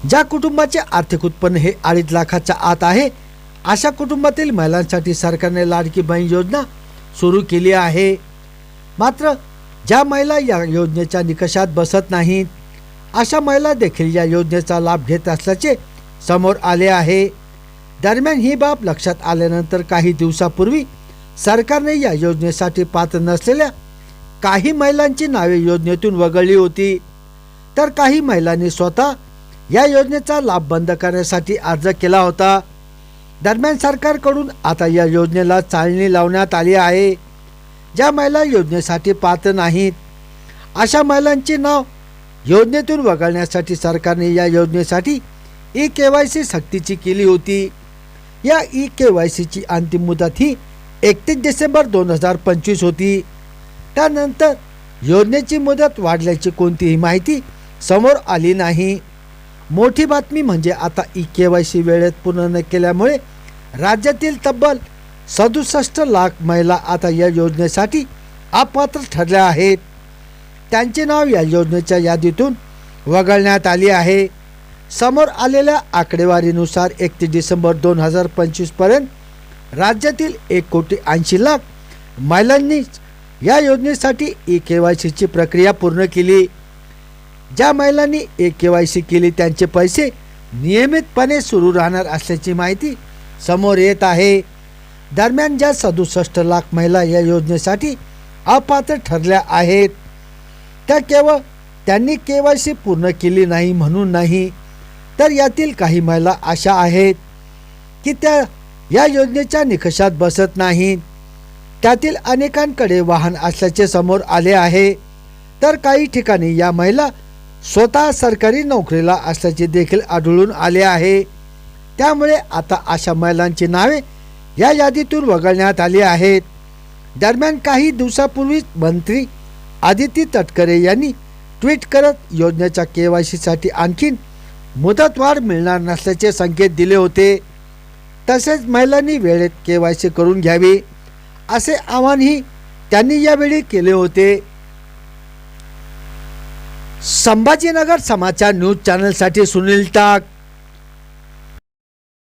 ज्या कुटुंबाचे आर्थिक उत्पन्न हे 2.5 लाखाच्या आत आहे अशा कुटुंबातील महिलांसाठी सरकारने लाडकी बहीण योजना सुरू केली आहे। मात्र ज्या महिला या योजनेच्या निकषात बसत नाहीत अशा महिला देखील या योजनेचा लाभ घेत असल्याचे समोर आले आहे। दरम्यान ही बाब लक्षात आल्यानंतर काही दिवसापूर्वी सरकारने या योजनेसाठी पात्र नसलेल्या काही महिलांची नावे योजनेतून वगळली होती, तर काही महिलांनी स्वतः या योजनेचा लाभ बंद करण्यासाठी अर्ज केला होता। दरम्यान सरकारकडून आता या योजनेला चालनी लावण्यात आली आहे। ज्या महिला योजनेसाठी पात्र नाहीत अशा महिलांची नाव योजनेतून वगळण्यासाठी सरकारने या योजनेसाठी ई-KYC सक्तीची केली होती। या ई-KYC ची अंतिम मुदत ही 31 डिसेंबर 2025 होती। त्यानंतर योजनेची मुदत वाढल्याची कोणतीही माहिती समोर आली नाही। मोठी बातमी म्हणजे आता ई-KYC वेळेत पूर्ण न केल्यामुळे राज्यातील तब्बल 67 लाख महिला आता या योजनेसाठी अपात्र ठरल्या आहेत। त्यांचे नाव या योजनेच्या यादीतून वगळण्यात आली आहे। समोर आलेल्या आकडेवारीनुसार 31 डिसेंबर 2025 पर्यंत राज्यातील 1,80,00,000 महिलांनी या योजनेसाठी ई-KYC ची प्रक्रिया पूर्ण केली। ज्या महिलांनी ई-KYC केली त्यांचे पैसे नियमितपणे सुरू राहणार असल्याची माहिती समोर येत आहे। दरम्यान ज्या 67 लाख महिला या योजनेसाठी अपात्र ठरल्या आहेत त्या केवळ त्यांनी KYC पूर्ण केली नाही म्हणून नाही, तर यातील काही महिला अशा आहेत की त्या या योजनेच्या निकषात बसत नाहीत। त्यातील अनेकांकडे वाहन असल्याचे समोर आले आहे, तर काही ठिकाणी या महिला स्वतः सरकारी नोकरीला असल्याचे देखील आढळून आले आहे। त्यामुळे आता अशा महिलांची नावे या यादीतून वगळण्यात आली आहेत। दरम्यान काही दिवसापूर्वी मंत्री आदिती तटकरे यांनी ट्विट करत योजनेच्या KYC साठी आणखीन मुदतवाढ मिळणार नसल्याचे संकेत दिले होते। तसेच महिलांनी वेळेत KYC करून घ्यावे असे आवाहनही त्यांनी यावेळी केले होते। संभाजीनगर समाचार न्यूज चॅनलसाठी सुनील टाक।